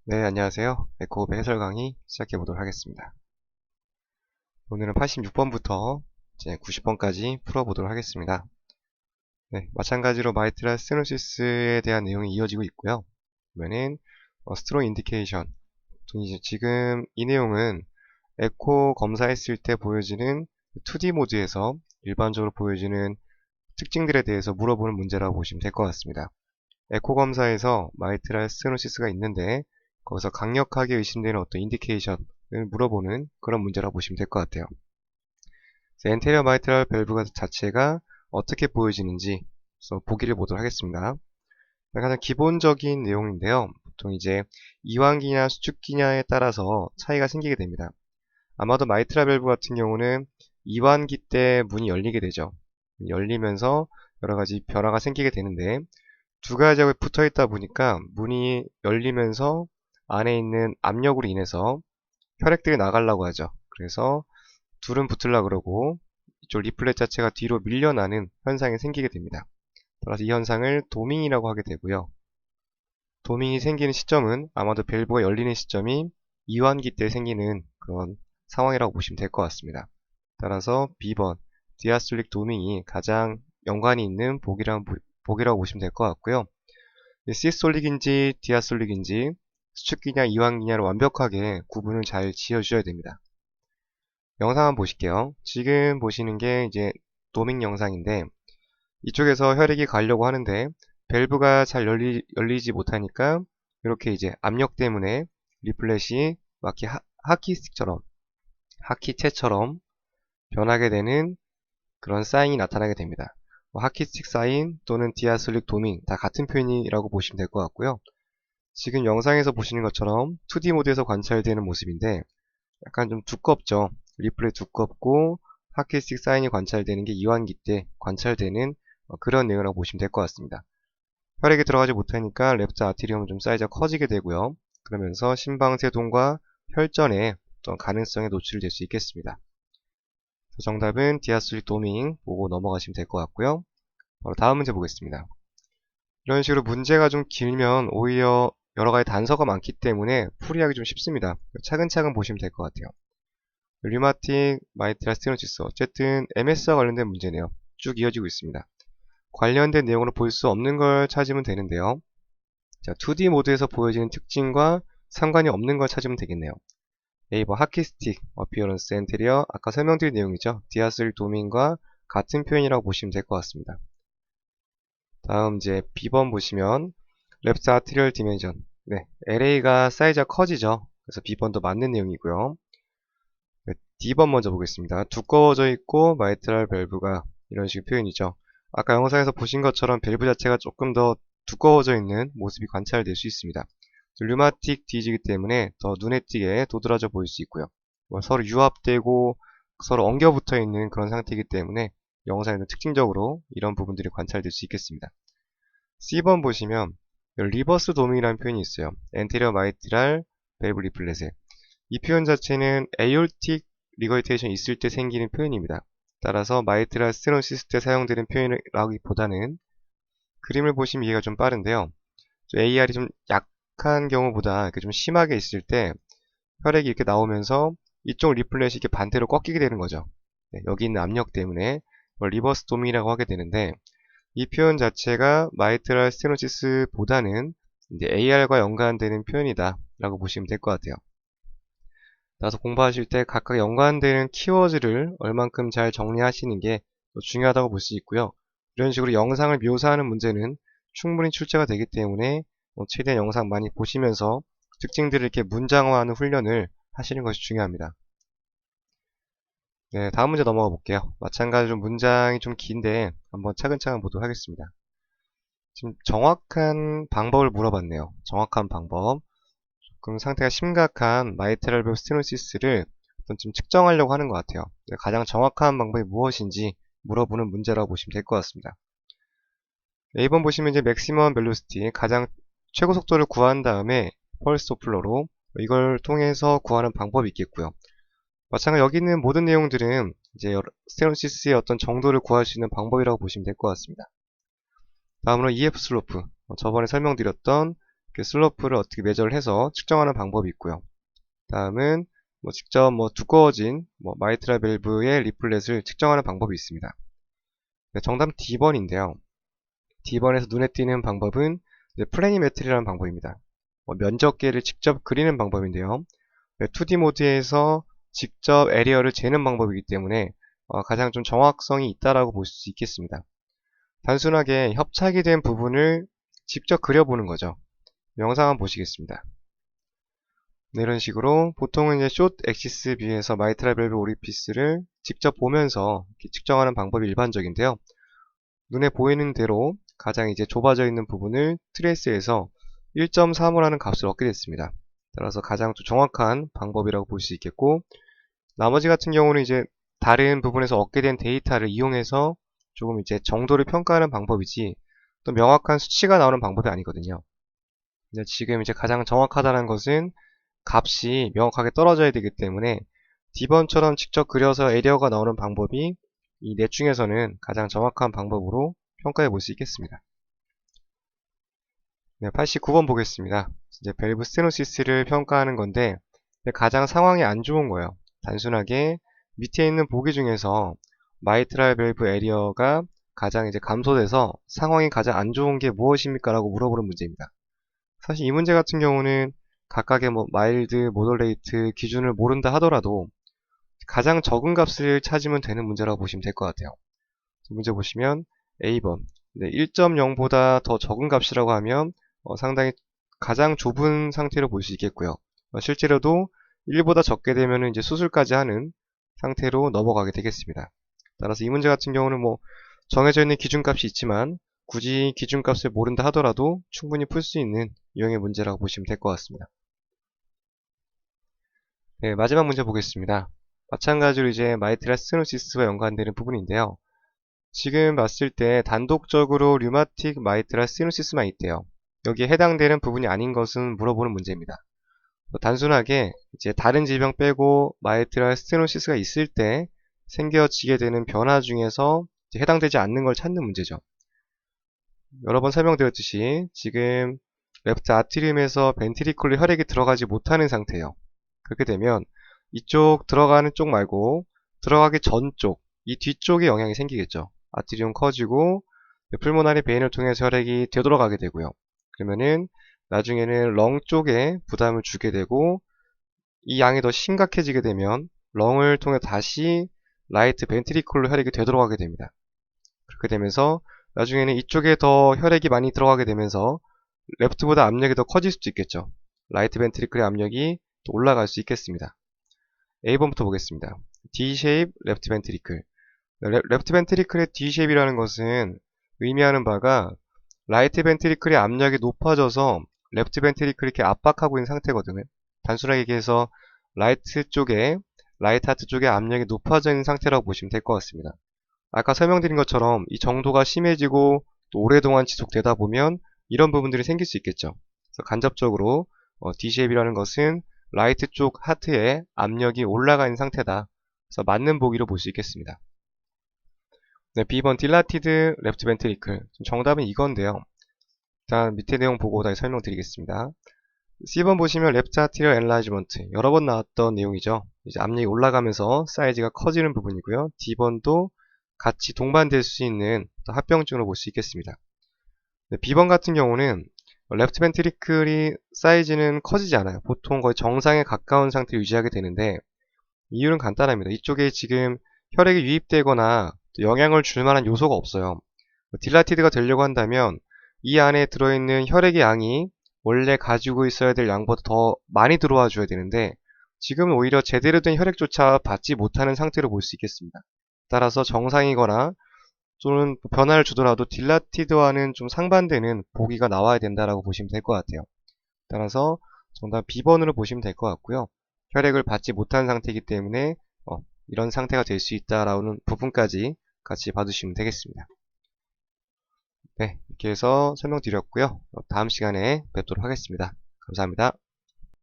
네, 안녕하세요. 에코호흡의 해설 강의 시작해 보도록 하겠습니다. 오늘은 86번부터 이제 90번까지 풀어보도록 하겠습니다. 네, 마찬가지로 마이트랄 스테노시스에 대한 내용이 이어지고 있고요. 그러면은 스트롱 인디케이션. 이제 지금 이 내용은 에코 검사했을 때 보여지는 2D 모드에서 일반적으로 보여지는 특징들에 대해서 물어보는 문제라고 보시면 될 것 같습니다. 에코 검사에서 마이트랄 스테노시스가 있는데 거기서 강력하게 의심되는 어떤 인디케이션을 물어보는 그런 문제라고 보시면 될 것 같아요. 엔테리어 마이트랄 밸브 자체가 어떻게 보여지는지 보기를 보도록 하겠습니다. 가장 기본적인 내용인데요. 보통 이제 이완기냐 수축기냐에 따라서 차이가 생기게 됩니다. 아마도 마이트랄 밸브 같은 경우는 이완기 때 문이 열리게 되죠. 열리면서 여러 가지 변화가 생기게 되는데 두 가지가 붙어 있다 보니까 문이 열리면서 안에 있는 압력으로 인해서 혈액들이 나가려고 하죠. 그래서 둘은 붙으려고 그러고 이쪽 리플렛 자체가 뒤로 밀려나는 현상이 생기게 됩니다. 따라서 이 현상을 도밍이라고 하게 되고요. 도밍이 생기는 시점은 아마도 밸브가 열리는 시점이 이완기 때 생기는 그런 상황이라고 보시면 될 것 같습니다. 따라서 B번 디아스톨릭 도밍이 가장 연관이 있는 보기라고 보시면 될 것 같고요. 시스톨릭인지 디아스톨릭인지 수축기냐 이완기냐를 완벽하게 구분을 잘 지어주셔야 됩니다. 영상 한번 보실게요. 지금 보시는 게 이제 도밍 영상인데 이쪽에서 혈액이 가려고 하는데 밸브가 잘 열리지 못하니까 이렇게 이제 압력 때문에 리플렛이 마치 하키스틱처럼 하키채처럼 변하게 되는 그런 사인이 나타나게 됩니다. 하키스틱 사인 또는 디아스톨릭 도밍 다 같은 표현이라고 보시면 될 것 같고요. 지금 영상에서 보시는 것처럼 2D 모드에서 관찰되는 모습인데 약간 좀 두껍죠. 리플렛 두껍고 하키스틱 사인이 관찰되는 게 이완기 때 관찰되는 그런 내용이라고 보시면 될 것 같습니다. 혈액이 들어가지 못하니까 랩트 아티리움은 좀 사이즈가 커지게 되고요. 그러면서 심방세동과 혈전에 어떤 가능성에 노출될 수 있겠습니다. 정답은 디아스톨릭 도밍 보고 넘어가시면 될 것 같고요. 바로 다음 문제 보겠습니다. 이런 식으로 문제가 좀 길면 오히려 여러 가지 단서가 많기 때문에 풀이하기 좀 쉽습니다. 차근차근 보시면 될 것 같아요. 류마틱 마이트랄 스테노시스 어쨌든 MS와 관련된 문제네요. 쭉 이어지고 있습니다. 관련된 내용으로 볼 수 없는 걸 찾으면 되는데요. 자, 2D 모드에서 보여지는 특징과 상관이 없는 걸 찾으면 되겠네요. 네이버 하키스틱 어피어런스 엔테리어 아까 설명드린 내용이죠. 디아슬 도민과 같은 표현이라고 보시면 될 것 같습니다. 다음 이제 B번 보시면 랩트 아트리얼 디멘전 네, LA가 사이즈가 커지죠. 그래서 B번도 맞는 내용이고요. 네, D번 먼저 보겠습니다. 두꺼워져 있고 마이트랄 밸브가 이런 식의 표현이죠. 아까 영상에서 보신 것처럼 밸브 자체가 조금 더 두꺼워져 있는 모습이 관찰될 수 있습니다. 류마틱 디지이기 때문에 더 눈에 띄게 도드라져 보일 수 있고요. 서로 유압되고 서로 엉겨 붙어 있는 그런 상태이기 때문에 영상에는 특징적으로 이런 부분들이 관찰될 수 있겠습니다. C번 보시면 리버스 도밍이라는 표현이 있어요. 엔테리어 마이트랄 밸브 리플렛에 이 표현 자체는 에올틱 리거이테이션 있을 때 생기는 표현입니다. 따라서 마이트랄 스테노시스 때 사용되는 표현이라기보다는 그림을 보시면 이해가 좀 빠른데요. AR이 좀 약한 경우보다 이렇게 좀 심하게 있을 때 혈액이 이렇게 나오면서 이쪽 리플렛이 이렇게 반대로 꺾이게 되는 거죠. 네, 여기 있는 압력 때문에 리버스 도밍이라고 하게 되는데 이 표현 자체가 마이트랄 스테노시스보다는 이제 AR과 연관되는 표현이다 라고 보시면 될 것 같아요. 따라서 공부하실 때 각각 연관되는 키워드를 얼만큼 잘 정리하시는 게 중요하다고 볼 수 있고요. 이런 식으로 영상을 묘사하는 문제는 충분히 출제가 되기 때문에 최대한 영상 많이 보시면서 특징들을 이렇게 문장화하는 훈련을 하시는 것이 중요합니다. 네, 다음 문제 넘어가 볼게요. 마찬가지로 문장이 좀 긴데 한번 차근차근 보도록 하겠습니다. 지금 정확한 방법을 물어봤네요. 정확한 방법. 조금 상태가 심각한 마이트랄 밸브 스테노시스를 좀 측정하려고 하는 것 같아요. 가장 정확한 방법이 무엇인지 물어보는 문제라고 보시면 될 것 같습니다. A번 보시면 이제 맥시멈 벨로시티 가장 최고 속도를 구한 다음에 펄스 도플러로 이걸 통해서 구하는 방법이 있겠고요. 마찬가지로 여기 있는 모든 내용들은 이제 스테노시스의 어떤 정도를 구할 수 있는 방법이라고 보시면 될 것 같습니다. 다음으로 EF 슬로프 저번에 설명드렸던 슬로프를 어떻게 메저를 해서 측정하는 방법이 있고요. 다음은 직접 두꺼워진 마이트라 밸브의 리플렛을 측정하는 방법이 있습니다. 네, 정답은 D번인데요. D번에서 눈에 띄는 방법은 플래니메트리라는 방법입니다. 면적계를 직접 그리는 방법인데요. 2D 모드에서 직접 에리어를 재는 방법이기 때문에 가장 좀 정확성이 있다라고 볼 수 있겠습니다. 단순하게 협착이 된 부분을 직접 그려보는 거죠. 영상 한번 보시겠습니다. 네, 이런 식으로 보통은 이제 숏 엑시스 뷰에서 마이트라 밸브 오리피스를 직접 보면서 측정하는 방법이 일반적인데요. 눈에 보이는 대로 가장 이제 좁아져 있는 부분을 트레이스해서 1.35라는 값을 얻게 됐습니다. 따라서 가장 좀 정확한 방법이라고 볼 수 있겠고, 나머지 같은 경우는 이제 다른 부분에서 얻게 된 데이터를 이용해서 조금 이제 정도를 평가하는 방법이지 또 명확한 수치가 나오는 방법이 아니거든요. 근데 지금 이제 가장 정확하다는 것은 값이 명확하게 떨어져야 되기 때문에 D번처럼 직접 그려서 에리어가 나오는 방법이 이 넷 중에서는 가장 정확한 방법으로 평가해 볼 수 있겠습니다. 네, 89번 보겠습니다. 이제 밸브 스테노시스를 평가하는 건데 가장 상황이 안 좋은 거예요. 단순하게 밑에 있는 보기 중에서 마이트랄 밸브 에리어가 가장 이제 감소돼서 상황이 가장 안 좋은 게 무엇입니까? 라고 물어보는 문제입니다. 사실 이 문제 같은 경우는 각각의 마일드, 모더레이트 기준을 모른다 하더라도 가장 적은 값을 찾으면 되는 문제라고 보시면 될 것 같아요. 문제 보시면 A번 1.0보다 더 적은 값이라고 하면 상당히 가장 좁은 상태로 볼 수 있겠고요. 실제로도 1보다 적게 되면 이제 수술까지 하는 상태로 넘어가게 되겠습니다. 따라서 이 문제 같은 경우는 정해져 있는 기준값이 있지만 굳이 기준값을 모른다 하더라도 충분히 풀 수 있는 유형의 문제라고 보시면 될 것 같습니다. 네, 마지막 문제 보겠습니다. 마찬가지로 이제 마이트라 스테노시스와 연관되는 부분인데요. 지금 봤을 때 단독적으로 류마틱 마이트라 스테노시스만 있대요. 여기에 해당되는 부분이 아닌 것은 물어보는 문제입니다. 단순하게 이제 다른 질병 빼고 마이트라 스테노시스가 있을 때 생겨지게 되는 변화 중에서 해당되지 않는 걸 찾는 문제죠. 여러 번 설명드렸듯이 지금 레프트 아트리움에서 벤트리클로 혈액이 들어가지 못하는 상태예요. 그렇게 되면 이쪽 들어가는 쪽 말고 들어가기 전 쪽, 이 뒤쪽에 영향이 생기겠죠. 아트리움 커지고 풀모나리 베인을 통해서 혈액이 되돌아가게 되고요. 그러면은 나중에는 렁 쪽에 부담을 주게 되고 이 양이 더 심각해지게 되면 렁을 통해 다시 라이트 벤트리클로 혈액이 되돌아가게 됩니다. 그렇게 되면서 나중에는 이쪽에 더 혈액이 많이 들어가게 되면서 레프트보다 압력이 더 커질 수도 있겠죠. 라이트 벤트리클의 압력이 또 올라갈 수 있겠습니다. A번부터 보겠습니다. D-shape 레프트 벤트리클. 레프트 벤트리클의 D-shape이라는 것은 의미하는 바가 라이트 벤트리클의 압력이 높아져서 레프트 벤트리클을 이렇게 압박하고 있는 상태거든요. 단순하게 얘기해서 라이트 하트 쪽에 압력이 높아져 있는 상태라고 보시면 될 것 같습니다. 아까 설명드린 것처럼 이 정도가 심해지고 또 오랫동안 지속되다 보면 이런 부분들이 생길 수 있겠죠. 그래서 간접적으로 D-shape이라는 것은 라이트 쪽 하트에 압력이 올라가 있는 상태다. 그래서 맞는 보기로 볼 수 있겠습니다. 네, B번 딜라티드 레프트 벤트리클. 정답은 이건데요. 일단 밑에 내용 보고 다시 설명드리겠습니다. C번 보시면 레프트 아티리얼 엔라지먼트. 여러 번 나왔던 내용이죠. 이제 압력이 올라가면서 사이즈가 커지는 부분이고요. D번도 같이 동반될 수 있는 합병증으로 볼 수 있겠습니다. 네, B번 같은 경우는 레프트 벤트리클이 사이즈는 커지지 않아요. 보통 거의 정상에 가까운 상태를 유지하게 되는데 이유는 간단합니다. 이쪽에 지금 혈액이 유입되거나 영향을 줄 만한 요소가 없어요. 딜라티드가 되려고 한다면 이 안에 들어있는 혈액의 양이 원래 가지고 있어야 될 양보다 더 많이 들어와 줘야 되는데 지금은 오히려 제대로 된 혈액조차 받지 못하는 상태로 볼 수 있겠습니다. 따라서 정상이거나 또는 변화를 주더라도 딜라티드와는 좀 상반되는 보기가 나와야 된다라고 보시면 될 것 같아요. 따라서 정답 B번으로 보시면 될 것 같고요. 혈액을 받지 못한 상태이기 때문에 이런 상태가 될 수 있다라는 부분까지 같이 봐주시면 되겠습니다. 네, 이렇게 해서 설명드렸고요. 다음 시간에 뵙도록 하겠습니다. 감사합니다.